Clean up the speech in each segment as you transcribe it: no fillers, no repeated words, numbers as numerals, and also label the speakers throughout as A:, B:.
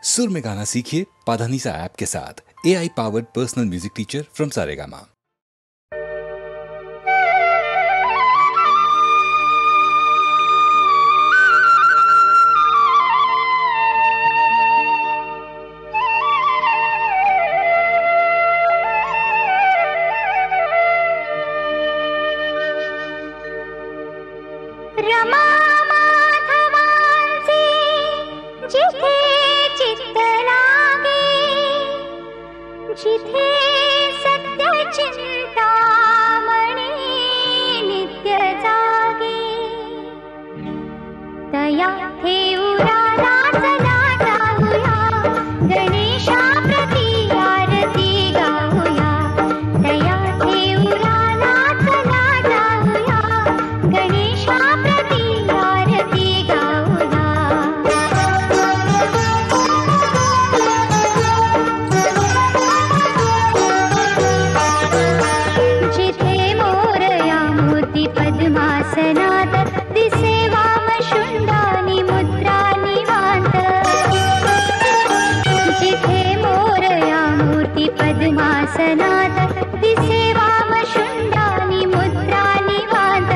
A: सुर में गाना सीखिए पाधानीसा ऐप के साथ। AI powered personal music teacher from Saregama.
B: जिथे सत्य चिंतामणी नित्य जागे, तया ठेऊराला चला जाऊया, गणेशा प्रति आरती गाऊया। तया ठेऊराला चला जाऊया, गणेशा प्रति आरती गाऊया। पद्मासनात दिसे वामशुंडानी मुद्रा निवांत, जिथे मोरया मूर्ती पद्मासनात दिसे वामशुंडानी मुद्रा निवांत।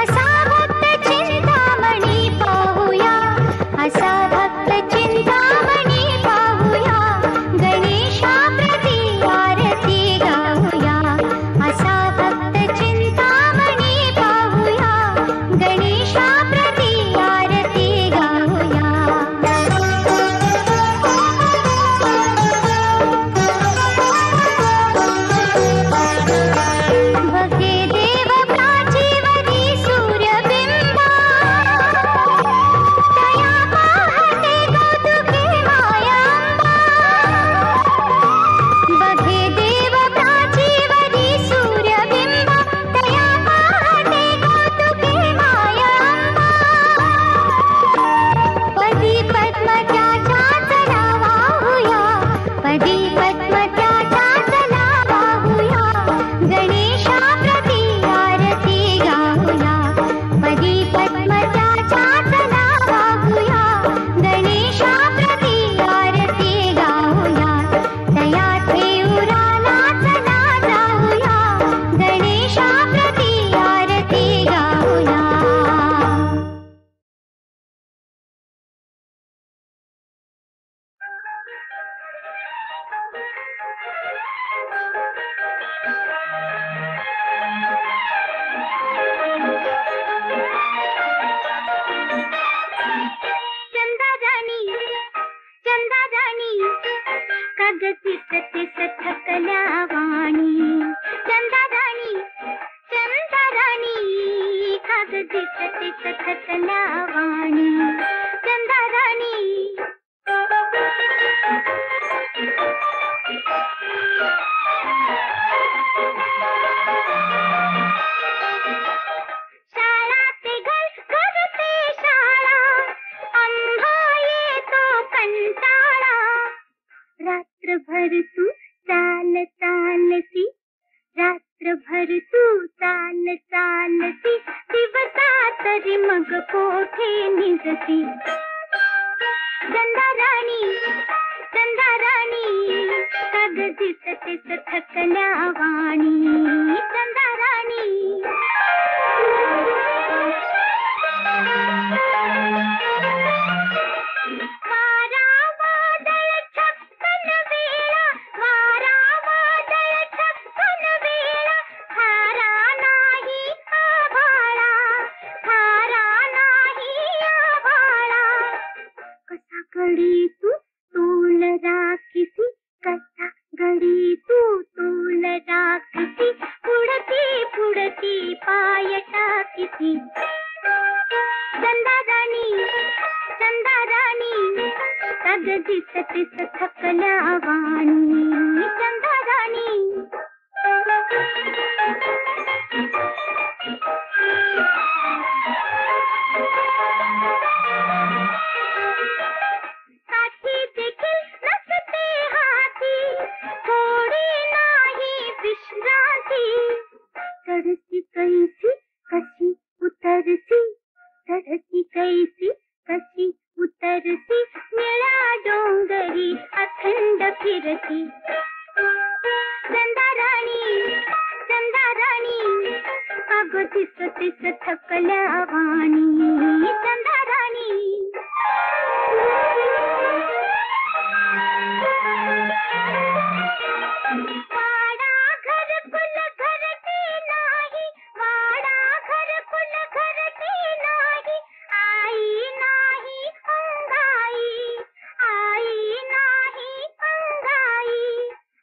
B: असा भक्त चिंतामणी पाहूया, असा भक्त चिंतामणी पाहूया, गणेशा प्रति आरती गाऊया। असा भक्त चिंतामणी पाहूया, गणेशा प्रति आरती गाऊया। बघे देव प्राचीवरी सूर्यबिंबा, तया पाहते कौतुके मायांबा। बघे देव प्राचीवरी सूर्यबिंबा, तया पाहते कौतुके मायांबा। पदी पद्मत्याच्या चला वाहूया, पदी पद्मत्याच्या चला वाहूया, गणेशा प्रति आरती गाऊया। पदी पद्मत्याच्या चला वाहूया, गणेशा प्रति आरती गाऊया। तया ठेऊराला चला जाऊया, गणेशा प्रति आरती गाऊया। चंदा राणी कागदी सते थकल्या वाणी। चंदा राणी कागदी सते थकल्या वाणी। चंदा राणी शाळा ते घर, घर ते शाळा, आम्हा येतो कंटाळा। रात्रभर तू चाल चालती, रात्रभर तू चाल चालती, दिवसा तरी मग कोठे निजती। चंदा राणी कागदी सतेच थकल्या वाणी। चंदा राणी वारा वादळ छप्पन वेळा, वारा वादळ छप्पन वेळा, हारा नाही आभाळा, हारा नाही आभाळा। कसा घडी तू तोल राखीसी, कसा घडी तू तोल राखीसी, पुढती पुढती पाय टाकीसी। चंदा राणी कागदी सतीस थकल्या वाणी। चंदा राणी साठी देखील नसते हाती, थोडी नाही विश्रांती। चढती कैसी कशी उतरती, चढती कैसी कशी उतरती, निळ्या डोंगरी फिरती चंदा राणी अगं तिस तिस थकल्या वाणी चंदा राणी वाडा घरकुल घरती नाही वाडा घरकुल घरती नाही आई नाही अंगाई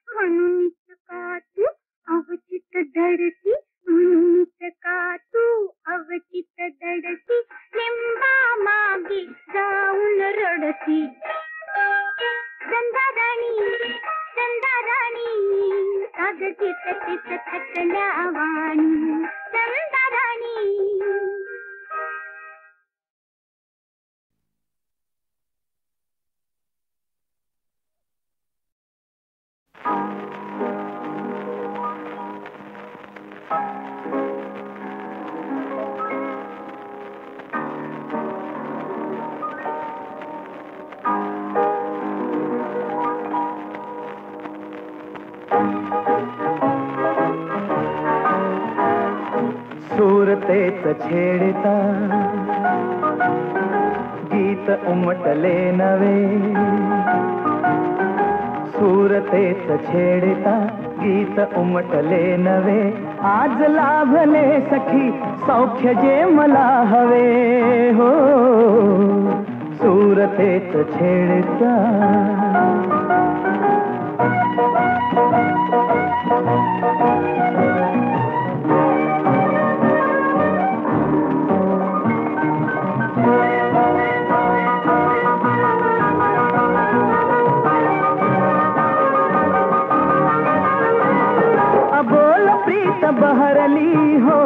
B: म्हणूनच का तू अवचित धडती म्हणूनच का तू अवचित धडती लिंबा मागे जाऊन रडती चंदा राणी अगं तिस तिस थकल्या वाणी चंदा राणी
C: सूरतेच छेडता गीत उमटले नवे सूरतेच छेडता गीत उमटले नवे आज लाभले सखी सौख्य जे मला हवे हो सूरतेच छेडता अबोल प्रीत बहरली हो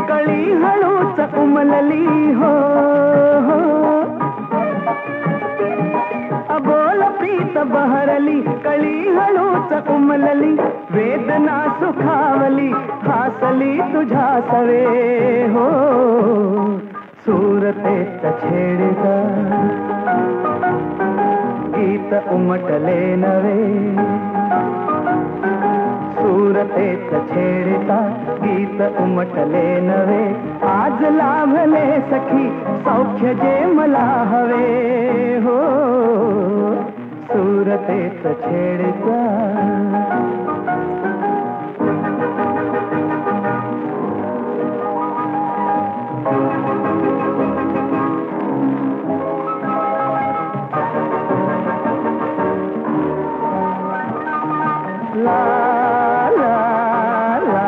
C: कळी हळूच उमलली हो अबोल प्रीत बहरली कळी हळूच उमलली वेदना सुखावली हासली तुझ्या सवे हो सूरतेच छेडता गीत उमटले नवे सूरतेच छेडता गीत उमटले नवे आज लाभले सखी सौख्य जे मला हवे हो सूरतेच छेडता ला ला ला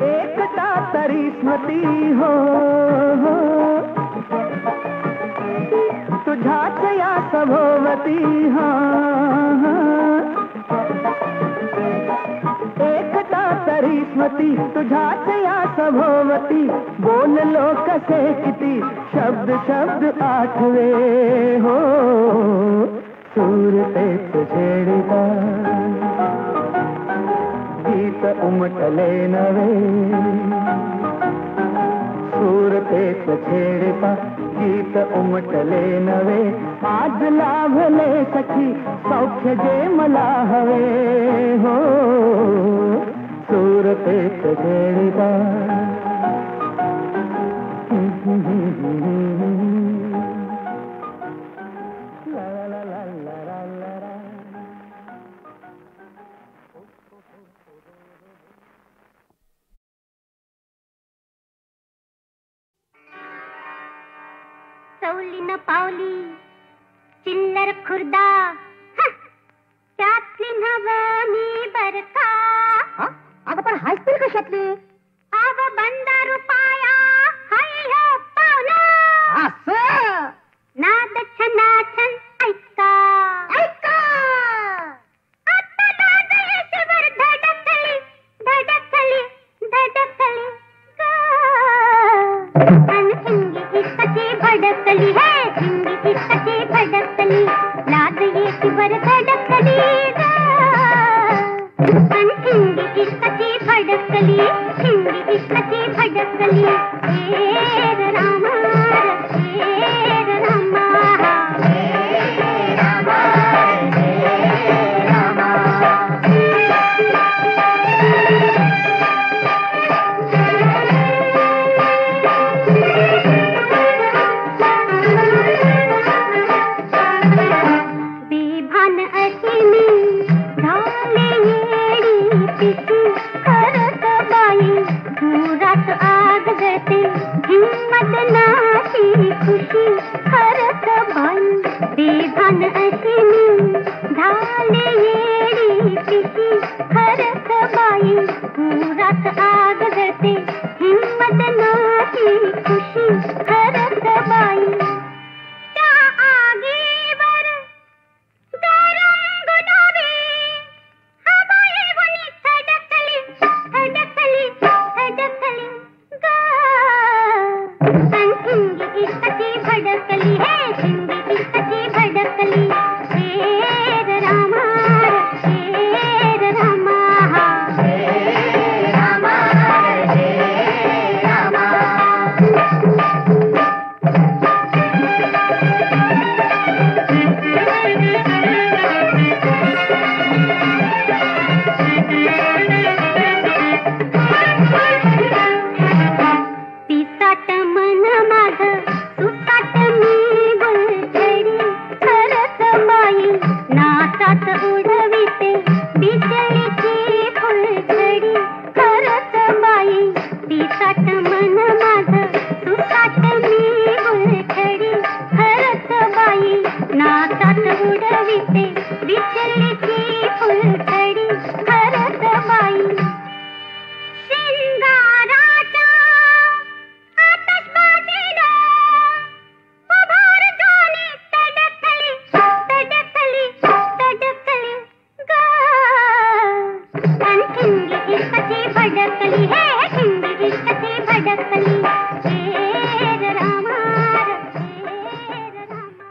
C: एकटा तरी स्मृती हो तुझ्याच या सभोवती हा एकटा तरी स्मृती तुझ्याच या सभोवती बोललो कसे किती शब्द शब्द आठवे हो सूरतेच छेडता गीत उमटले नवे सूरतेच छेडता गीत उमटले नवे आज लाभले सखी सौख्य जे मला हवे हो सूरतेच छेडता
B: सवली न पावली चिल्लर खुर्दा त्यातली नव मी बरका
D: अगं पण हायस्पीड कशातली
B: आव बंदा रुपाया हाय हो पावला
D: असं
B: नाद छनाछन ऐका
D: ऐका
B: आता नाद यशवर धडकली धडकली धडकली अन हिंगी कशी भडकली है हिंगी कशी भडकली नाद यशवर धडकली अन हिंगी कशी भडकली हिंदी इश्काची भडकली हे ग रामा हे ग रामा हे रामा हे रामा बेभान अशी मी झाले येडी पिशी करत बाई दुरात आग गते हिम्मत नाची खुशी करत बाई बेभान अशी मी झाले येडी पिशी करत बाई दुरात आग गते हिम्मत नाची खुशी करत बाई त्या आगीवर गरम गुलाबी हवाई वनी धडकली धडकली धडकली गा हिंदी इश्काची भडकली हे हिंदी इश्काची भडकली हे ग रामा हे ग रामा हे रामा हे रामा पिसाट मन माझ सुसाट मी गुलछडी करत बाई नासात उडविते बिजलीची फुलझडी करत बाई पिसाट मन माझ सुसाट मी गुलछडी करत बाई नासात उडविते बिजलीची फुलझडी करत बाई शिंगाराच्या आतषबाजीला उभार दोन्ही तडकली तडकली तडकली गा हिंदी इश्काची भडकली हे हिंदी इश्काची भडकली हे ग रामा हे ग रामा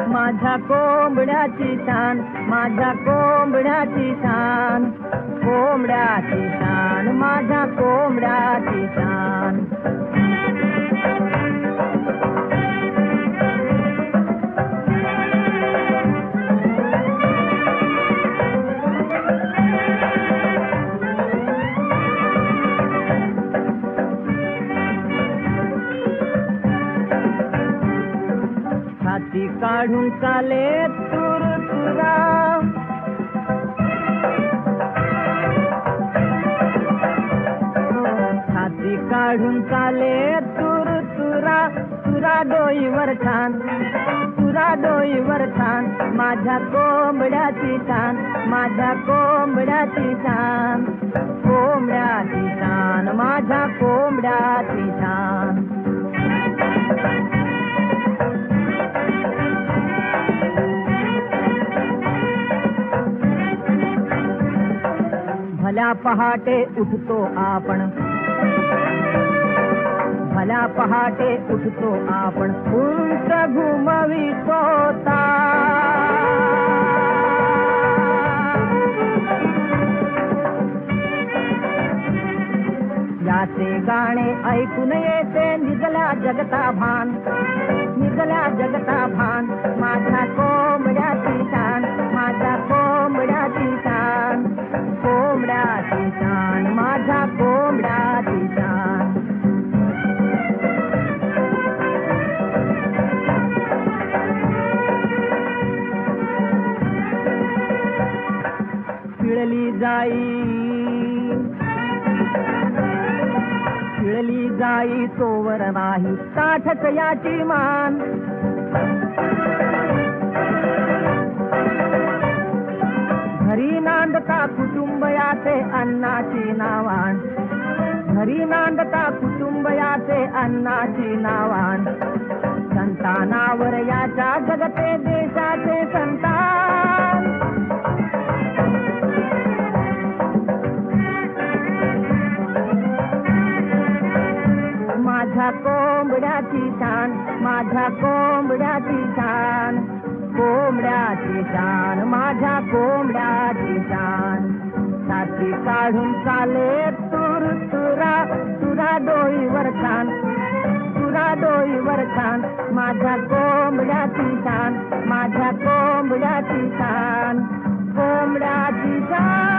C: माझ्या कोंबड्याची शान माझ्या कोंबड्याची शान कोंबड्याची शान माझ्या कोंबड्याची शान छाती काढून चाले तुर तुरा छाती काढून चाले तुर तुरा तुरा डोईवर छान तुरा डोईवर छान माझ्या कोंबड्याची शान माझ्या कोंबड्याची शान कोंबड्याची शान माझ्या कोंबड्याची शान भल्या पहाटे उठतो आपण भल्या पहाटे उठतो आपण उंच घुमवितो याचे गाणे ऐकून येते निजल्या जगता भान निजल्या जगता भान माझ्या कोंबड्याची शान माझ्या कोंबड्याची शान कोंबड्याची शान माझ्या कोंबड्याची शान पिळली जाई तोवर नाही ताठक याची मान घरी नांद नांदता कुटुंबयाचे अन्नाची नावाण, घरी नांदता कुटुंबयाचे अन्नाची नावाण, संतानावर याच्या जगते देशाचे संतान. माझ्या कोंबड्याची शान, माझ्या कोंबड्याची शान, कोंबड्याची शान, माझ्या कोंबड्याची शान. छाती काढून चाले तुर तुरा, तुरा डोईवर छान, तुरा डोईवर छान, माझ्या कोंबड्याची शान, माझ्या कोंबड्याची शान, कोंबड्याची शान.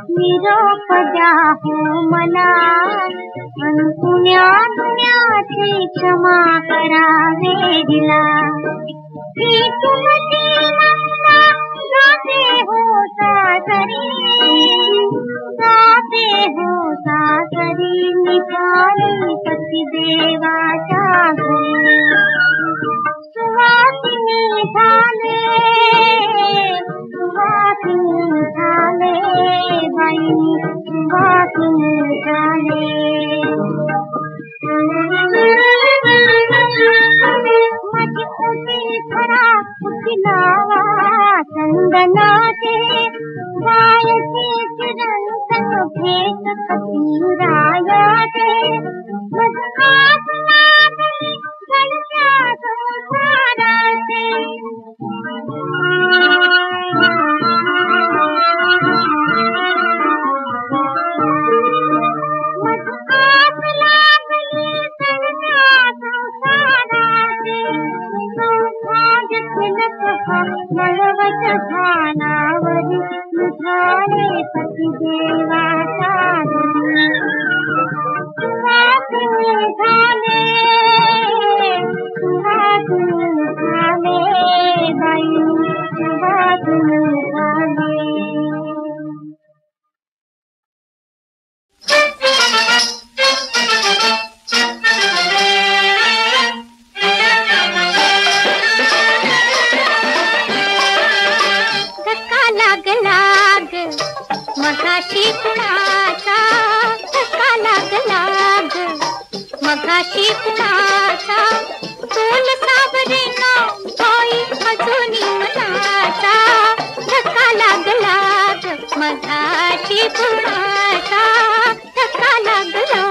B: निरोप द्या हो मला पुण्यात क्षमा करावे दिला ही तुमची ममता गाते हो सासरी निघाली पती देवाच्या घरी सुवासिनी झाले बाई सुवासिनी झाले माझी ओटी खराब कुठे लावा चंदनाचे गायचे किरण संग भेट कपिरायाचे मजकात लागली गणत्या संसाराचे मजकात लागली गणत्या संसाराचे सौभाग्य तिलक नळवट झानावरी निघाले पती देवाच्या घरी सुवासिनी झाले बाई सुवासिनी झाले धक्का लागला मगाशी कुणाचा धक्का लागला मगाशी कुणाचा तोल सावरेना बाई अजूनी मनाचा धक्का लागला मगाशी कुणाचा धक्का लागला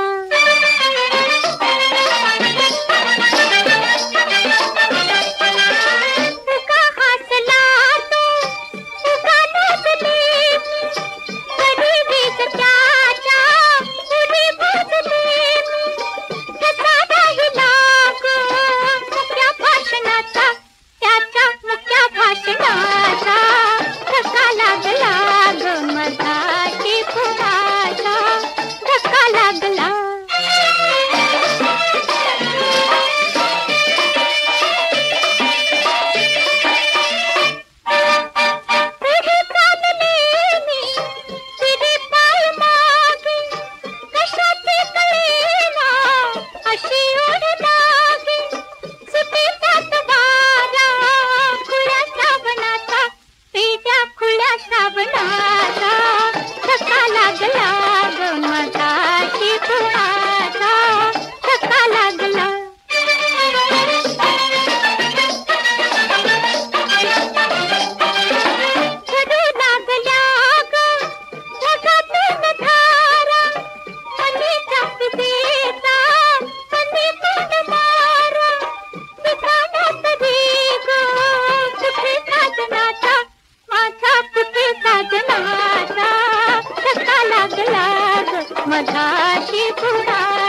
B: मधाशी पुराचा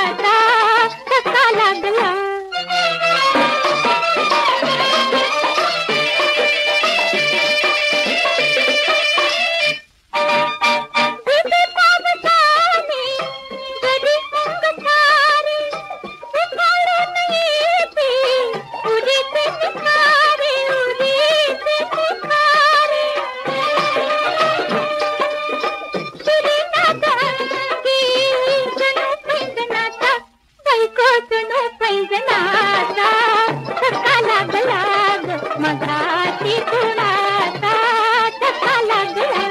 B: धक्का लागला मधाशी पुराचा धक्का लागला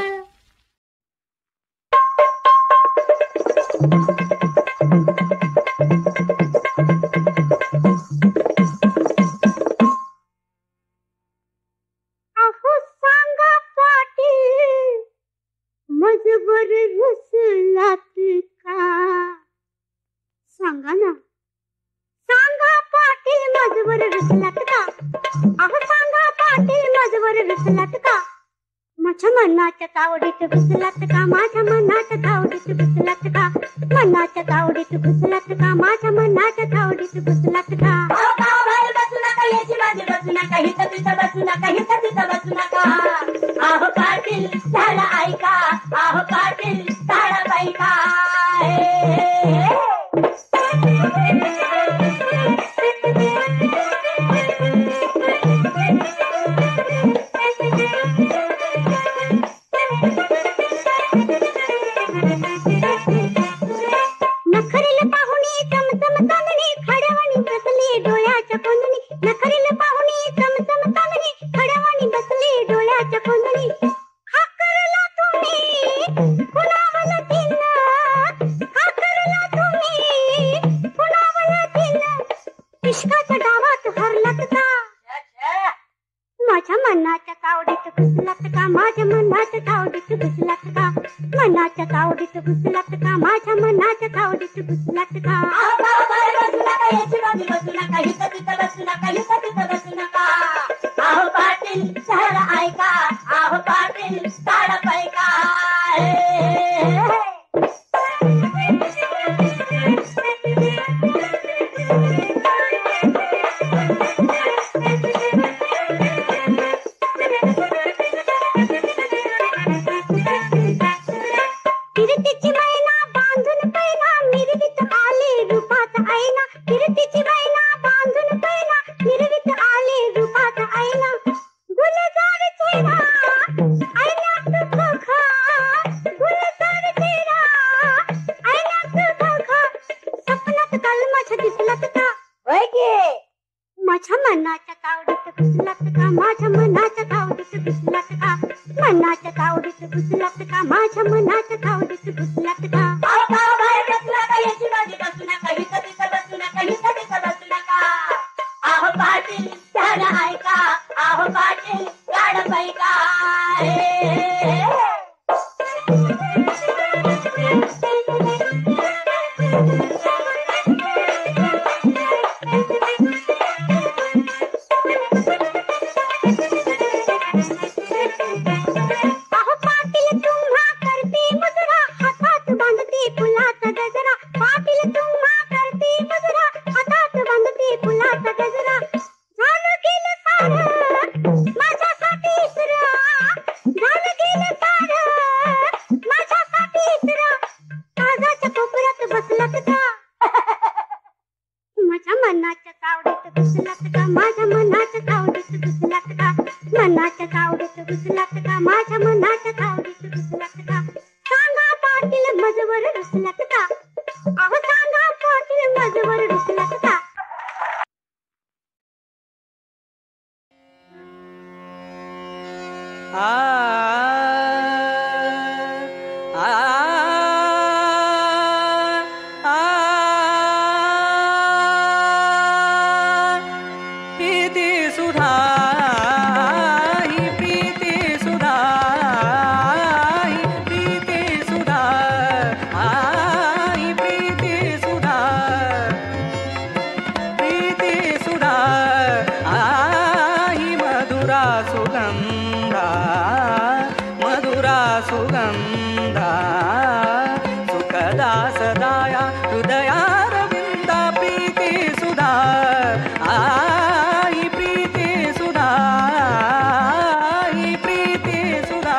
B: अहो सांगा पाटील मजबर रुसलात का सांगा ना सांगा पाटील मजबर रुसलात का अहो सांगा पाटील मजबर रुसलात का माझ्या मनाच्या तावडीत घुसलात का माझ्या मनाच्या तावडीत घुसलात का मनाच्या तावडीत घुसलात का माझ्या मनाच्या तावडीत घुसलात का बसू नका याची माझी बसू नका हिथं तिथं बसू नका हिथं तिथं बसू नका आहो पाटील झाला ऐका आहो पाटील झाला बाईका इश्काच्या डावात हरलात का माझ्या मनाच्या तावडीत घुसलात का माझ्या मनाच्या तावडीत घुसलात का मनाच्या तावडीत घुसलात का माझ्या मनाच्या तावडीत घुसलात का
C: याची बाजू बसू नका हिथं तिथं बसू नका हिथं तिथं बसू नका आहो पाटील शहर ऐका आहो पाटील साड पैका
B: किरीतीची मैना बांधून पैना मिरवीत आले रूपात आईना किरीतीची मैना बांधून पैना मिरवीत आले रूपात आईना गुलजार चेहरा आईनात बघा गुलजार चेहरा आईनात बघा सपनात काल माझ्या दिसलात का
C: होय की
B: माझ्या मनाच्या तावडीत घुसलात का माझ्या मनाच्या तावडीत घुसलात का मनाच्या तावडीत घुसलात का माझ्या मनाच्या तावडीत घुसलात का
C: आहो गावाबाहेर बसू नका याची बाजू बसू नका हिथं तिथं बसू नका हिथं तिथं बसू नका आहो पाटील शहर ऐका आहो पाटील साड पैका
B: अहो पाटील तुम्हा करते मुजरा हातात बांधते फुलाचा गजरा पाटील तुम्हा करते मुजरा हातात बांधते फुलाचा गजरा झालं गेलं सारं माझ्यासाठी इसरा झालं गेलं सारं माझ्यासाठी इसरा काळजाच्या कोपऱ्यात बसलात का माझ्या मनाच्या तावडीत घुसलात का माझ्या मनाच्या तावडीत घुसलात का मनाच्या तावडीत घुसलात का माझ्या मनाच्या तावडीत घुसलात का सांगा पाटील मजवर रुसलात का अहो सांगा पाटील मजवर रुसलात का
E: प्रीती सुधा ही प्रीती सुधा ही प्रीती सुधा ही प्रीती सुधा प्रीती सुधा ही मधुरा सुगंधा मधुरा सुगंधा सुखदा सदाया हृदयारविंदा प्रीती सुधा ही प्रीती सुधा ही प्रीती सुधा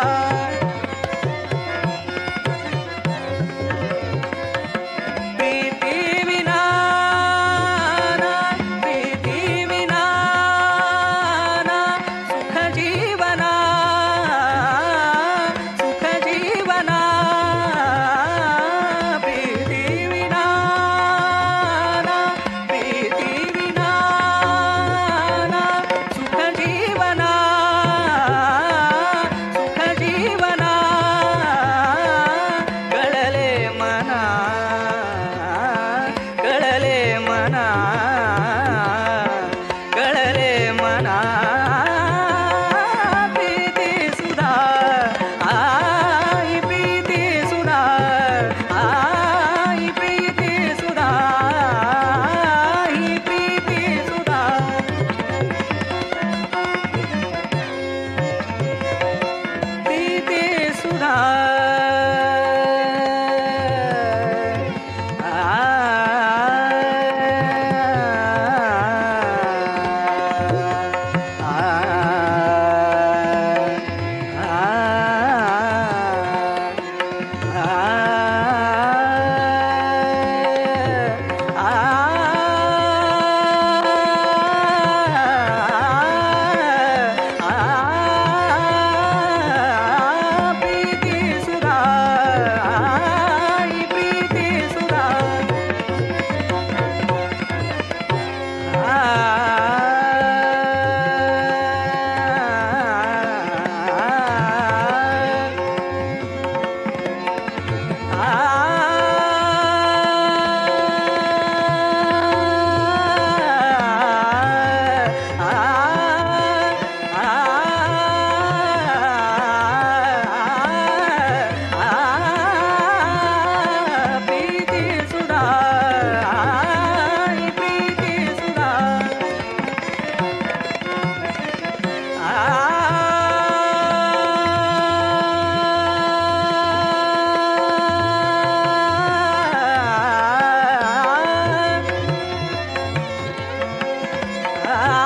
E: प्रीती विना प्रीती विना सुख जीवना सुख जीवना प्रीती विना प्रीती विना गा